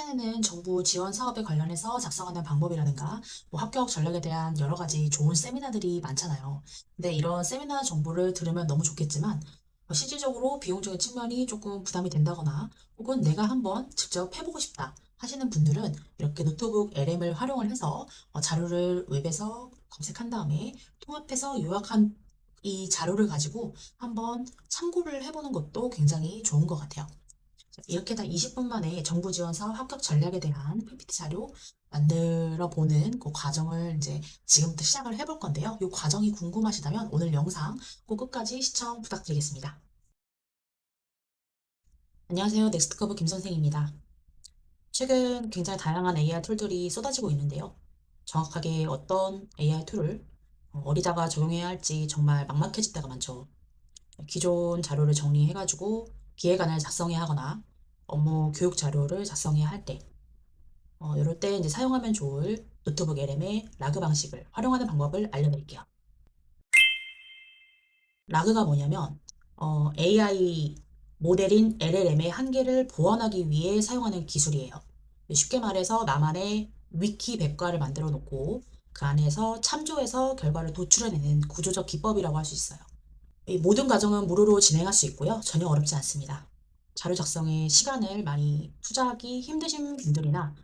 최근에는 정부 지원 사업에 관련해서 작성하는 방법이라든가 합격 전략에 대한 여러 가지 좋은 세미나들이 많잖아요. 근데 이런 세미나 정보를 들으면 너무 좋겠지만 실질적으로 비용적인 측면이 조금 부담이 된다거나 혹은 내가 한번 직접 해보고 싶다 하시는 분들은 이렇게 노트북 LM을 활용을 해서 자료를 웹에서 검색한 다음에 통합해서 요약한 이 자료를 가지고 한번 참고를 해보는 것도 굉장히 좋은 것 같아요. 이렇게 다 20분 만에 정부 지원 사업 합격 전략에 대한 PPT 자료 만들어 보는 그 과정을 이제 지금부터 시작을 해볼 건데요. 이 과정이 궁금하시다면 오늘 영상 꼭 끝까지 시청 부탁드리겠습니다. 안녕하세요. 넥스트커브 김 선생입니다. 최근 굉장히 다양한 AI 툴들이 쏟아지고 있는데요. 정확하게 어떤 AI 툴을 어디다가 적용해야 할지 정말 막막해질 때가 많죠. 기존 자료를 정리해가지고 기획안을 작성해야 하거나 업무 교육 자료를 작성해야 할 때, 이럴 때 이제 사용하면 좋을 노트북 LM의 라그 방식을 활용하는 방법을 알려드릴게요. 라그가 뭐냐면, AI 모델인 LLM의 한계를 보완하기 위해 사용하는 기술이에요. 쉽게 말해서 나만의 위키 백과를 만들어 놓고 그 안에서 참조해서 결과를 도출해내는 구조적 기법이라고 할 수 있어요. 이 모든 과정은 무료로 진행할 수 있고요. 전혀 어렵지 않습니다. 자료 작성에 시간을 많이 투자하기 힘드신 분들이나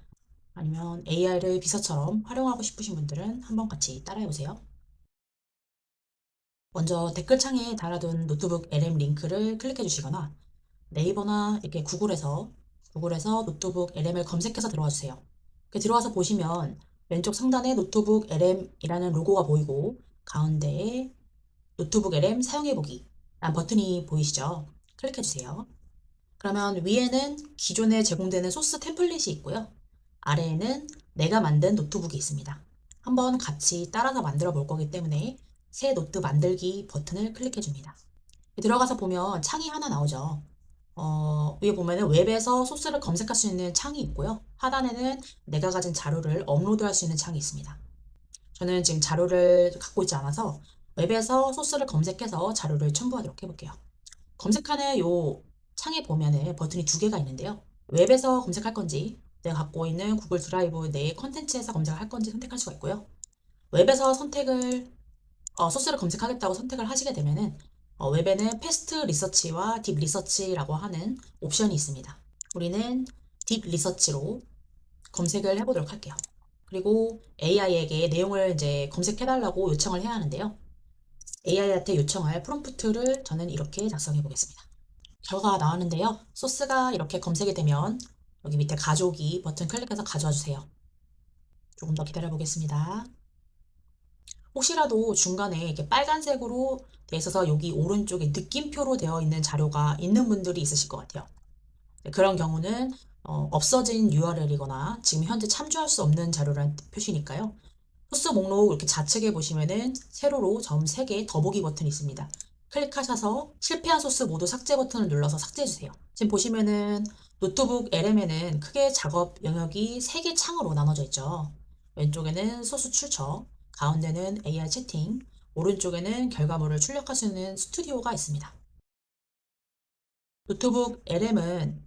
아니면 AI를 비서처럼 활용하고 싶으신 분들은 한번 같이 따라해보세요. 먼저 댓글창에 달아둔 노트북 LM 링크를 클릭해 주시거나 네이버나 이렇게 구글에서 노트북 LM을 검색해서 들어와 주세요. 들어와서 보시면 왼쪽 상단에 노트북 LM이라는 로고가 보이고 가운데에 노트북 LM 사용해보기 라는 버튼이 보이시죠? 클릭해 주세요. 그러면 위에는 기존에 제공되는 소스 템플릿이 있고요. 아래에는 내가 만든 노트북이 있습니다. 한번 같이 따라서 만들어 볼 거기 때문에 새 노트 만들기 버튼을 클릭해 줍니다. 들어가서 보면 창이 하나 나오죠. 위에 보면은 웹에서 소스를 검색할 수 있는 창이 있고요. 하단에는 내가 가진 자료를 업로드할 수 있는 창이 있습니다. 저는 지금 자료를 갖고 있지 않아서 웹에서 소스를 검색해서 자료를 첨부하도록 해볼게요. 검색하는 요 창에 보면은 버튼이 두 개가 있는데요. 웹에서 검색할 건지 내가 갖고 있는 구글 드라이브 내 컨텐츠에서 검색할 건지 선택할 수가 있고요. 웹에서 소스를 검색하겠다고 선택을 하시게 되면은 웹에는 패스트 리서치와 딥 리서치라고 하는 옵션이 있습니다. 우리는 딥 리서치로 검색을 해보도록 할게요. 그리고 AI에게 내용을 이제 검색해달라고 요청을 해야 하는데요. AI한테 요청할 프롬프트를 저는 이렇게 작성해 보겠습니다. 결과가 나왔는데요. 소스가 이렇게 검색이 되면 여기 밑에 가져오기 버튼 클릭해서 가져와 주세요. 조금 더 기다려 보겠습니다. 혹시라도 중간에 이렇게 빨간색으로 돼 있어서 여기 오른쪽에 느낌표로 되어 있는 자료가 있는 분들이 있으실 것 같아요. 그런 경우는 없어진 URL이거나 지금 현재 참조할 수 없는 자료라는 표시니까요. 소스 목록 이렇게 좌측에 보시면은 세로로 점 3개 더보기 버튼이 있습니다. 클릭하셔서 실패한 소스 모두 삭제 버튼을 눌러서 삭제해 주세요. 지금 보시면은 노트북 LM에는 크게 작업 영역이 3개 창으로 나눠져 있죠. 왼쪽에는 소스 출처, 가운데는 AI 채팅, 오른쪽에는 결과물을 출력할 수 있는 스튜디오가 있습니다. 노트북 LM은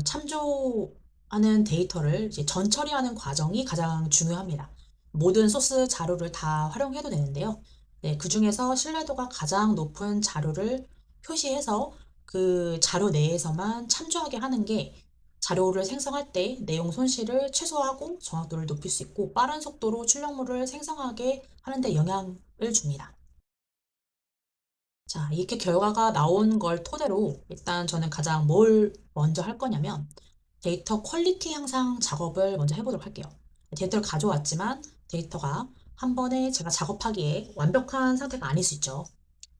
참조하는 데이터를 이제 전 처리하는 과정이 가장 중요합니다. 모든 소스 자료를 다 활용해도 되는데요. 네, 그 중에서 신뢰도가 가장 높은 자료를 표시해서 그 자료 내에서만 참조하게 하는 게 자료를 생성할 때 내용 손실을 최소화하고 정확도를 높일 수 있고 빠른 속도로 출력물을 생성하게 하는 데 영향을 줍니다. 자, 이렇게 결과가 나온 걸 토대로 일단 저는 가장 뭘 먼저 할 거냐면 데이터 퀄리티 향상 작업을 먼저 해보도록 할게요. 데이터를 가져왔지만 데이터가 한 번에 제가 작업하기에 완벽한 상태가 아닐 수 있죠.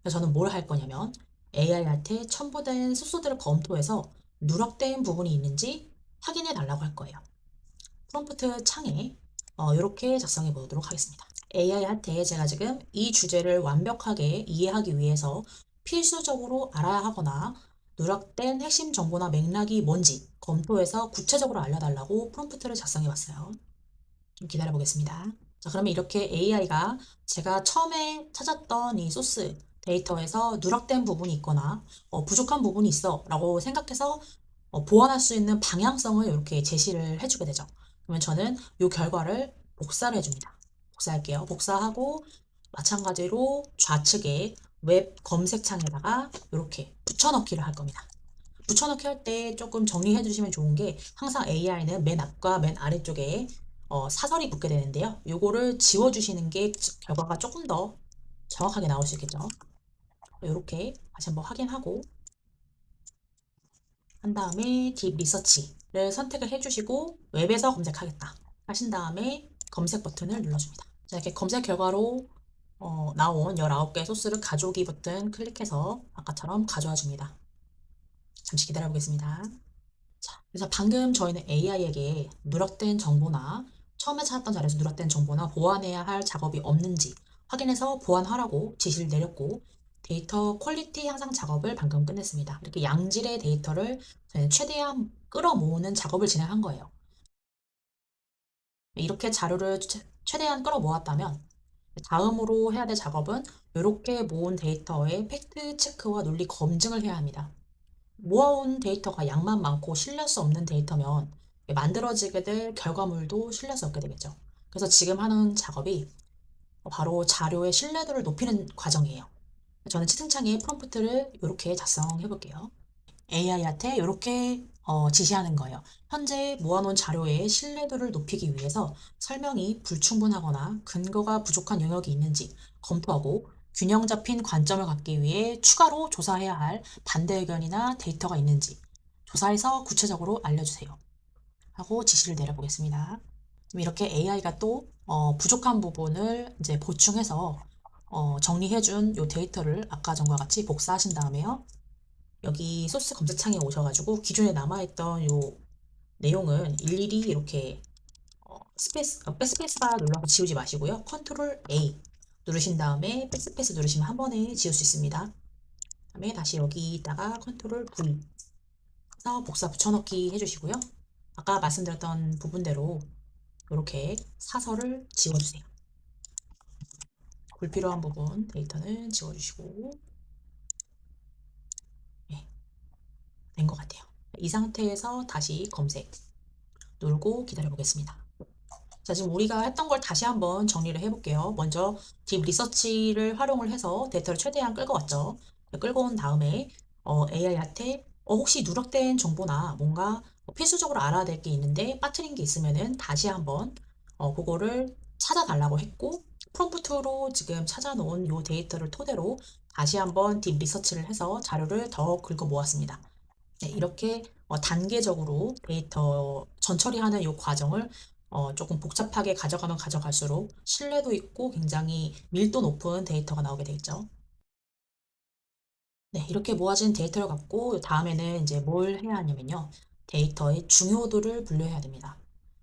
그래서 저는 뭘 할 거냐면 AI한테 첨부된 소스들을 검토해서 누락된 부분이 있는지 확인해 달라고 할 거예요. 프롬프트 창에 이렇게 작성해 보도록 하겠습니다. AI한테 제가 지금 이 주제를 완벽하게 이해하기 위해서 필수적으로 알아야 하거나 누락된 핵심 정보나 맥락이 뭔지 검토해서 구체적으로 알려달라고 프롬프트를 작성해 봤어요. 좀 기다려 보겠습니다. 자, 그러면 이렇게 AI가 제가 처음에 찾았던 이 소스 데이터에서 누락된 부분이 있거나 부족한 부분이 있어 라고 생각해서 보완할 수 있는 방향성을 이렇게 제시를 해주게 되죠. 그러면 저는 이 결과를 복사를 해줍니다. 복사할게요. 복사하고 마찬가지로 좌측에 웹 검색창에다가 이렇게 붙여넣기를 할 겁니다. 붙여넣기 할 때 조금 정리해 주시면 좋은 게 항상 AI는 맨 앞과 맨 아래쪽에 사설이 붙게 되는데요. 요거를 지워주시는 게 결과가 조금 더 정확하게 나올 수 있겠죠. 이렇게 다시 한번 확인하고 한 다음에 딥 리서치를 선택을 해주시고 웹에서 검색하겠다 하신 다음에 검색 버튼을 눌러줍니다. 자, 이렇게 검색 결과로 나온 19개의 소스를 가져오기 버튼 클릭해서 아까처럼 가져와 줍니다. 잠시 기다려 보겠습니다. 자, 그래서 방금 저희는 AI에게 누락된 정보나 처음에 찾았던 자료에서 누락된 정보나 보완해야 할 작업이 없는지 확인해서 보완하라고 지시를 내렸고 데이터 퀄리티 향상 작업을 방금 끝냈습니다. 이렇게 양질의 데이터를 저희는 최대한 끌어모으는 작업을 진행한 거예요. 이렇게 자료를 최대한 끌어모았다면 다음으로 해야 될 작업은 이렇게 모은 데이터의 팩트 체크와 논리 검증을 해야 합니다. 모아온 데이터가 양만 많고 신뢰할 수 없는 데이터면 만들어지게 될 결과물도 신뢰할 수 없게 되겠죠. 그래서 지금 하는 작업이 바로 자료의 신뢰도를 높이는 과정이에요. 저는 채팅창에 프롬프트를 이렇게 작성해 볼게요. AI한테 이렇게 지시하는 거예요. 현재 모아놓은 자료의 신뢰도를 높이기 위해서 설명이 불충분하거나 근거가 부족한 영역이 있는지 검토하고 균형 잡힌 관점을 갖기 위해 추가로 조사해야 할 반대 의견이나 데이터가 있는지 조사해서 구체적으로 알려주세요. 하고 지시를 내려보겠습니다. 이렇게 AI가 또 부족한 부분을 이제 보충해서 정리해준 이 데이터를 아까 전과 같이 복사하신 다음에요. 여기 소스 검색창에 오셔가지고 기존에 남아있던 요 내용은 일일이 이렇게 백스페이스바 눌러서 지우지 마시고요. 컨트롤 A 누르신 다음에 백스페이스 누르시면 한 번에 지울 수 있습니다. 그다음에 다시 여기다가 컨트롤 V 해서 복사 붙여넣기 해주시고요. 아까 말씀드렸던 부분대로 이렇게 사설을 지워주세요. 불필요한 부분 데이터는 지워주시고 네, 된 것 같아요. 이 상태에서 다시 검색 누르고 기다려 보겠습니다. 자, 지금 우리가 했던 걸 다시 한번 정리를 해볼게요. 먼저 딥 리서치를 활용을 해서 데이터를 최대한 끌고 왔죠. 끌고 온 다음에 AI한테 혹시 누락된 정보나 뭔가 필수적으로 알아야 될 게 있는데 빠뜨린 게 있으면은 다시 한번 그거를 찾아달라고 했고 프롬프트로 지금 찾아놓은 이 데이터를 토대로 다시 한번 딥 리서치를 해서 자료를 더 긁어 모았습니다. 네, 이렇게 단계적으로 데이터 전처리하는 이 과정을 조금 복잡하게 가져가면 가져갈수록 신뢰도 있고 굉장히 밀도 높은 데이터가 나오게 되겠죠. 네, 이렇게 모아진 데이터를 갖고 다음에는 이제 뭘 해야 하냐면요. 데이터의 중요도를 분류해야 됩니다.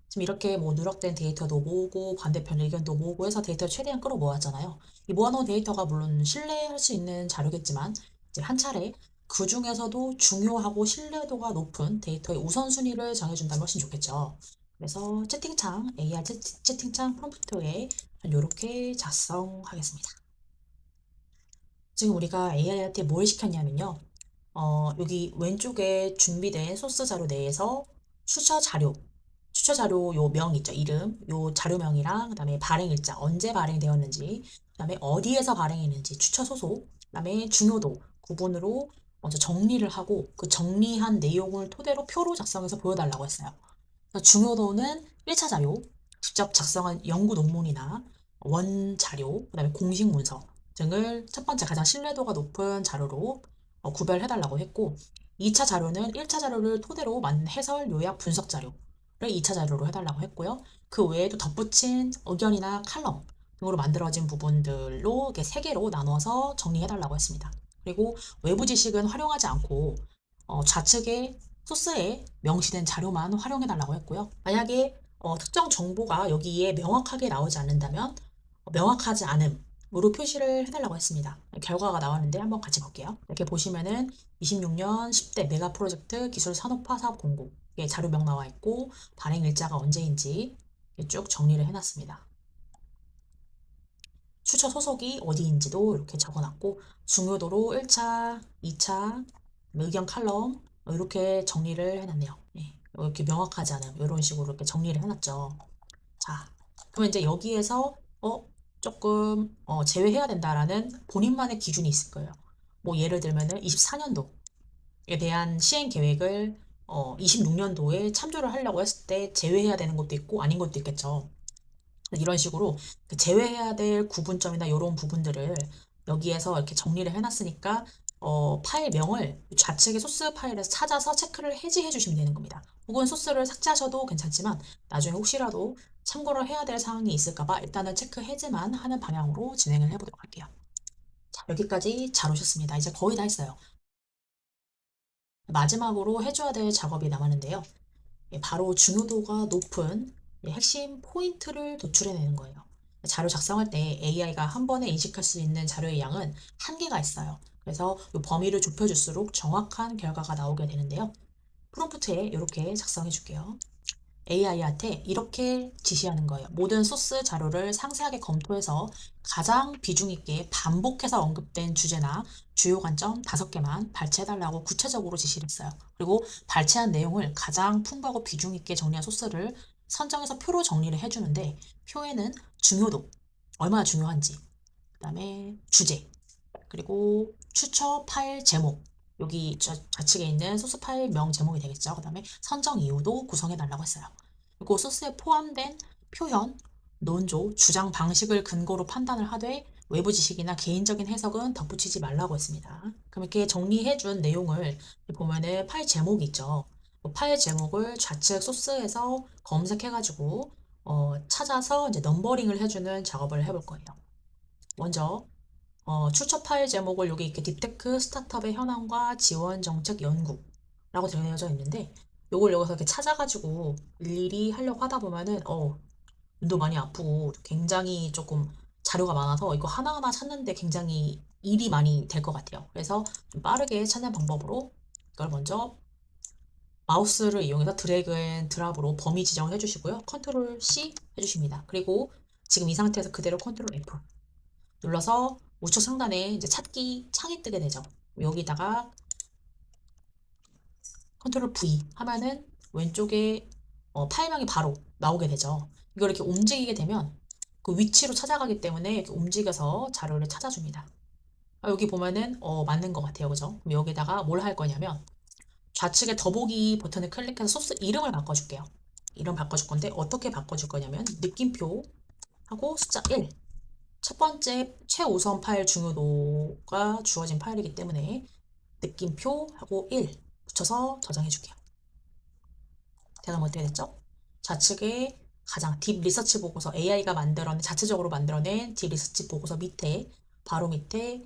지금 이렇게 뭐 누락된 데이터도 모으고 반대편 의견도 모으고 해서 데이터를 최대한 끌어 모았잖아요. 이 모아놓은 데이터가 물론 신뢰할 수 있는 자료겠지만 이제 한 차례 그 중에서도 중요하고 신뢰도가 높은 데이터의 우선순위를 정해준다면 훨씬 좋겠죠. 그래서 채팅창, AR 채팅창 프롬프트에 이렇게 작성하겠습니다. 지금 우리가 AI한테 뭘 시켰냐면요. 여기 왼쪽에 준비된 소스 자료 내에서 추천 자료, 추천 자료 요 명 있죠. 이름, 요 자료명이랑 그다음에 발행 일자, 언제 발행되었는지, 그다음에 어디에서 발행했는지, 추천 소속, 그다음에 중요도 구분으로 먼저 정리를 하고 그 정리한 내용을 토대로 표로 작성해서 보여달라고 했어요. 그래서 중요도는 1차 자료, 직접 작성한 연구 논문이나 원 자료, 그다음에 공식 문서 등을 첫 번째 가장 신뢰도가 높은 자료로 구별해달라고 했고 2차 자료는 1차 자료를 토대로 만든 해설, 요약, 분석 자료를 2차 자료로 해달라고 했고요. 그 외에도 덧붙인 의견이나 칼럼 등으로 만들어진 부분들로 이렇게 3개로 나눠서 정리해달라고 했습니다. 그리고 외부 지식은 활용하지 않고 좌측에 소스에 명시된 자료만 활용해달라고 했고요. 만약에 특정 정보가 여기에 명확하게 나오지 않는다면 명확하지 않음으로 표시를 해달라고 했습니다. 결과가 나왔는데 한번 같이 볼게요. 이렇게 보시면은 26년 10대 메가 프로젝트 기술 산업화 사업 공고 자료명 나와 있고 발행 일자가 언제인지 쭉 정리를 해놨습니다. 추천 소속이 어디인지도 이렇게 적어놨고 중요도로 1차, 2차, 의견 칼럼, 이렇게 정리를 해놨네요. 네, 이렇게 명확하지 않아요. 이런 식으로 이렇게 정리를 해놨죠. 자, 그러면 이제 여기에서 조금 제외해야 된다라는 본인만의 기준이 있을 거예요. 뭐 예를 들면은 24년도에 대한 시행 계획을 26년도에 참조를 하려고 했을 때 제외해야 되는 것도 있고 아닌 것도 있겠죠. 이런 식으로 그 제외해야 될 구분점이나 이런 부분들을 여기에서 이렇게 정리를 해놨으니까 파일명을 좌측의 소스 파일에서 찾아서 체크를 해지해 주시면 되는 겁니다. 혹은 소스를 삭제하셔도 괜찮지만 나중에 혹시라도 참고를 해야 될 사항이 있을까봐 일단은 체크 해지만 하는 방향으로 진행을 해보도록 할게요. 자, 여기까지 잘 오셨습니다. 이제 거의 다 했어요. 마지막으로 해줘야 될 작업이 남았는데요. 바로 중요도가 높은 핵심 포인트를 도출해내는 거예요. 자료 작성할 때 AI가 한 번에 인식할 수 있는 자료의 양은 한계가 있어요. 그래서 이 범위를 좁혀줄수록 정확한 결과가 나오게 되는데요. 프롬프트에 이렇게 작성해 줄게요. AI한테 이렇게 지시하는 거예요. 모든 소스 자료를 상세하게 검토해서 가장 비중 있게 반복해서 언급된 주제나 주요 관점 5개만 발췌해달라고 구체적으로 지시를 했어요. 그리고 발췌한 내용을 가장 풍부하고 비중 있게 정리한 소스를 선정해서 표로 정리를 해주는데 표에는 중요도, 얼마나 중요한지, 그 다음에 주제, 그리고 추천 파일 제목, 여기 좌측에 있는 소스 파일 명 제목이 되겠죠. 그 다음에 선정 이유도 구성해 달라고 했어요. 그리고 소스에 포함된 표현, 논조, 주장 방식을 근거로 판단을 하되 외부 지식이나 개인적인 해석은 덧붙이지 말라고 했습니다. 그럼 이렇게 정리해준 내용을 보면은 파일 제목이 있죠. 파일 제목을 좌측 소스에서 검색해가지고 찾아서 이제 넘버링을 해주는 작업을 해볼 거예요. 먼저 출처 파일 제목을 여기 이렇게 딥테크 스타트업의 현황과 지원 정책 연구라고 되어져 있는데 요걸 여기서 이렇게 찾아가지고 일일이 하려고 하다 보면은 눈도 많이 아프고 굉장히 조금 자료가 많아서 이거 하나하나 찾는데 굉장히 일이 많이 될 것 같아요. 그래서 좀 빠르게 찾는 방법으로 이걸 먼저 마우스를 이용해서 드래그 앤 드랍으로 범위 지정을 해주시고요. 컨트롤 C 해주십니다. 그리고 지금 이 상태에서 그대로 컨트롤 F 눌러서 우측 상단에 이제 찾기 창이 뜨게 되죠. 여기다가 컨트롤 V 하면은 왼쪽에 파일명이 바로 나오게 되죠. 이걸 이렇게 움직이게 되면 그 위치로 찾아가기 때문에 이렇게 움직여서 자료를 찾아줍니다. 여기 보면은 맞는 것 같아요. 그죠? 그럼 여기다가 뭘 할 거냐면 좌측에 더보기 버튼을 클릭해서 소스 이름을 바꿔줄게요. 이름 바꿔줄 건데 어떻게 바꿔줄 거냐면 느낌표 하고 숫자 1 첫 번째 최우선 파일 중요도가 주어진 파일이기 때문에 느낌표하고 1 붙여서 저장해 줄게요. 제가 뭐 어떻게 됐죠? 좌측에 가장 딥 리서치 보고서 AI가 만들어낸 자체적으로 만들어낸 딥 리서치 보고서 밑에 바로 밑에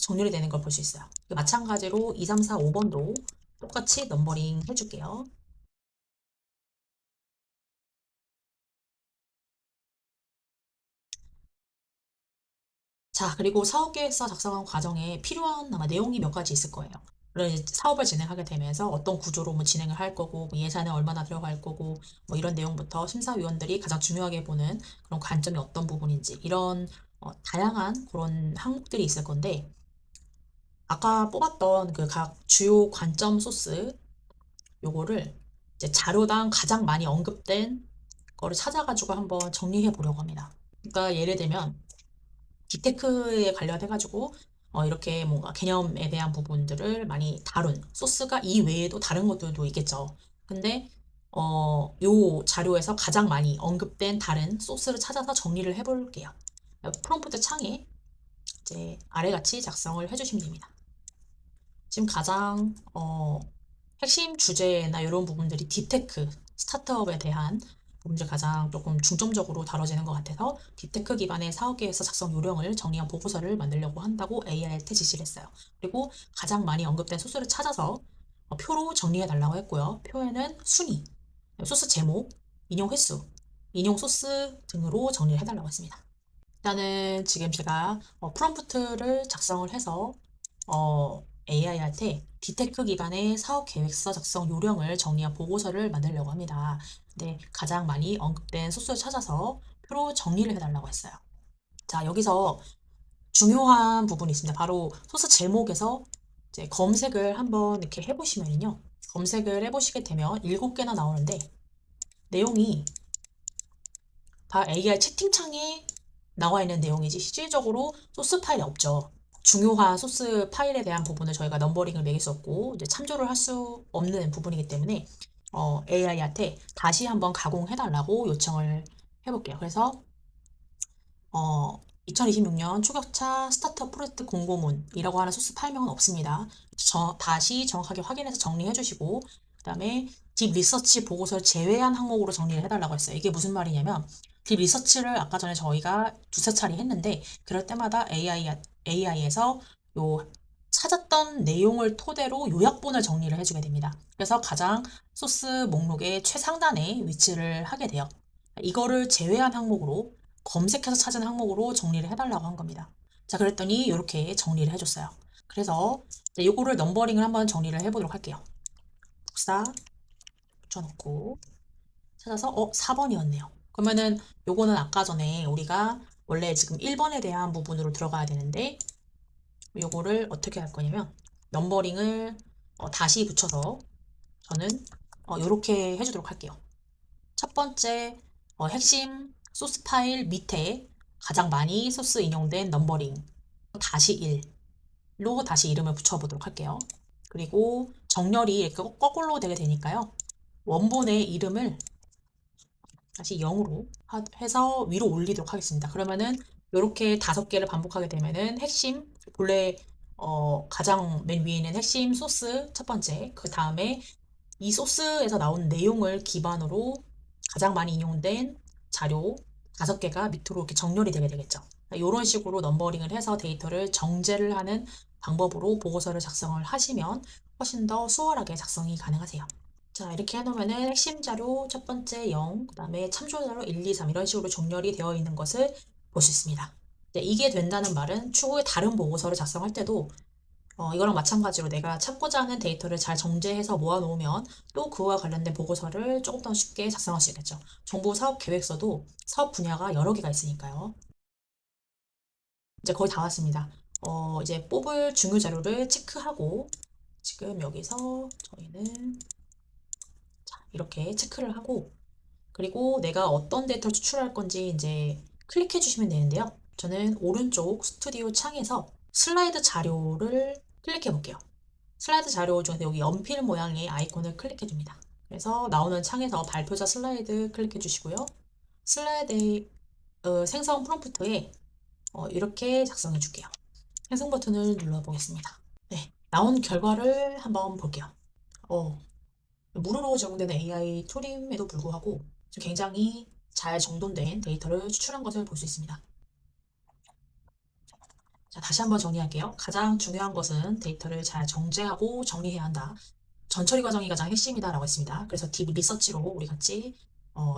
정렬이 되는 걸 볼 수 있어요. 마찬가지로 2, 3, 4, 5번도 똑같이 넘버링 해줄게요. 자, 그리고 사업계획서 작성한 과정에 필요한 아마 내용이 몇 가지 있을 거예요. 그래서 이제 사업을 진행하게 되면서 어떤 구조로 뭐 진행을 할 거고, 뭐 예산은 얼마나 들어갈 거고, 뭐 이런 내용부터 심사위원들이 가장 중요하게 보는 그런 관점이 어떤 부분인지, 이런 다양한 그런 항목들이 있을 건데, 아까 뽑았던 그 각 주요 관점 소스, 요거를 이제 자료당 가장 많이 언급된 거를 찾아가지고 한번 정리해 보려고 합니다. 그러니까 예를 들면, 딥테크에 관련해가지고 이렇게 뭔가 개념에 대한 부분들을 많이 다룬 소스가 이 외에도 다른 것들도 있겠죠. 근데 요 자료에서 가장 많이 언급된 다른 소스를 찾아서 정리를 해볼게요. 프롬프트 창에 이제 아래같이 작성을 해주시면 됩니다. 지금 가장 핵심 주제나 이런 부분들이 딥테크 스타트업에 대한 부분들 가장 조금 중점적으로 다뤄지는 것 같아서 딥테크 기반의 사업계획서 작성 요령을 정리한 보고서를 만들려고 한다고 AI한테 지시를 했어요. 그리고 가장 많이 언급된 소스를 찾아서 표로 정리해 달라고 했고요. 표에는 순위, 소스 제목, 인용 횟수, 인용 소스 등으로 정리를 해달라고 했습니다. 일단은 지금 제가 프롬프트를 작성을 해서 AI한테 딥테크 기반의 사업 계획서 작성 요령을 정리한 보고서를 만들려고 합니다. 근데 가장 많이 언급된 소스를 찾아서 표로 정리를 해달라고 했어요. 자, 여기서 중요한 부분이 있습니다. 바로 소스 제목에서 이제 검색을 한번 이렇게 해보시면요. 검색을 해보시게 되면 7개나 나오는데 내용이 다 AI 채팅창에 나와 있는 내용이지 실질적으로 소스 파일이 없죠. 중요한 소스 파일에 대한 부분을 저희가 넘버링을 매길 수 없고 이제 참조를 할 수 없는 부분이기 때문에 AI한테 다시 한번 가공해달라고 요청을 해볼게요. 그래서 2026년 초격차 스타트업 프로젝트 공고문이라고 하는 소스 파일명은 없습니다. 다시 정확하게 확인해서 정리해 주시고 그 다음에 딥 리서치 보고서를 제외한 항목으로 정리를 해달라고 했어요. 이게 무슨 말이냐면 딥 리서치를 아까 전에 저희가 두세 차례 했는데 그럴 때마다 AI에서 요 찾았던 내용을 토대로 요약본을 정리를 해주게 됩니다. 그래서 가장 소스 목록의 최상단에 위치를 하게 돼요. 이거를 제외한 항목으로 검색해서 찾은 항목으로 정리를 해달라고 한 겁니다. 자, 그랬더니 이렇게 정리를 해줬어요. 그래서 이거를 넘버링을 한번 정리를 해보도록 할게요. 복사 붙여놓고 찾아서 4번이었네요. 그러면은 요거는 아까 전에 우리가 원래 지금 1번에 대한 부분으로 들어가야 되는데 요거를 어떻게 할 거냐면 넘버링을 다시 붙여서 저는 요렇게 해주도록 할게요. 첫 번째 핵심 소스 파일 밑에 가장 많이 소스 인용된 넘버링 다시 1로 다시 이름을 붙여보도록 할게요. 그리고 정렬이 이렇게 거꾸로 되게 되니까요. 원본의 이름을 다시 0으로 해서 위로 올리도록 하겠습니다. 그러면은 이렇게 5개를 반복하게 되면은 핵심 본래 가장 맨 위에 있는 핵심 소스 첫 번째 그 다음에 이 소스에서 나온 내용을 기반으로 가장 많이 인용된 자료 5개가 밑으로 이렇게 정렬이 되게 되겠죠. 이런 식으로 넘버링을 해서 데이터를 정제를 하는 방법으로 보고서를 작성을 하시면 훨씬 더 수월하게 작성이 가능하세요. 자, 이렇게 해놓으면은 핵심 자료 첫 번째 0, 그 다음에 참조 자료 1, 2, 3 이런 식으로 정렬이 되어 있는 것을 볼 수 있습니다. 이게 된다는 말은 추후에 다른 보고서를 작성할 때도 이거랑 마찬가지로 내가 찾고자 하는 데이터를 잘 정제해서 모아놓으면 또 그와 관련된 보고서를 조금 더 쉽게 작성할 수 있겠죠. 정부 사업 계획서도 사업 분야가 여러 개가 있으니까요. 이제 거의 다 왔습니다. 이제 뽑을 중요 자료를 체크하고 지금 여기서 저희는 이렇게 체크를 하고 그리고 내가 어떤 데이터를 추출할 건지 이제 클릭해 주시면 되는데요. 저는 오른쪽 스튜디오 창에서 슬라이드 자료를 클릭해 볼게요. 슬라이드 자료 중에서 여기 연필 모양의 아이콘을 클릭해 줍니다. 그래서 나오는 창에서 발표자 슬라이드 클릭해 주시고요. 슬라이드 생성 프롬프트에 이렇게 작성해 줄게요. 생성 버튼을 눌러 보겠습니다. 네, 나온 결과를 한번 볼게요. 무료로 제공되는 AI 툴임에도 불구하고 굉장히 잘 정돈된 데이터를 추출한 것을 볼 수 있습니다. 자, 다시 한번 정리할게요. 가장 중요한 것은 데이터를 잘 정제하고 정리해야 한다. 전처리 과정이 가장 핵심이다라고 했습니다. 그래서 딥 리서치로 우리 같이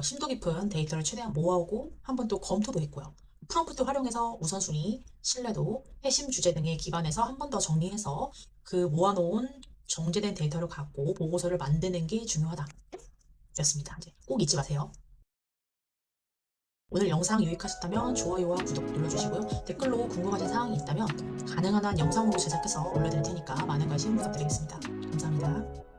심도 깊은 데이터를 최대한 모아오고 한번 또 검토도 했고요. 프롬프트 활용해서 우선순위, 신뢰도, 핵심 주제 등에 기반해서 한 번 더 정리해서 그 모아놓은 정제된 데이터를 갖고 보고서를 만드는 게 중요하다. 였습니다. 꼭 잊지 마세요. 오늘 영상 유익하셨다면 좋아요와 구독 눌러주시고요. 댓글로 궁금하신 사항이 있다면 가능한 한 영상으로 제작해서 올려드릴 테니까 많은 관심 부탁드리겠습니다. 감사합니다.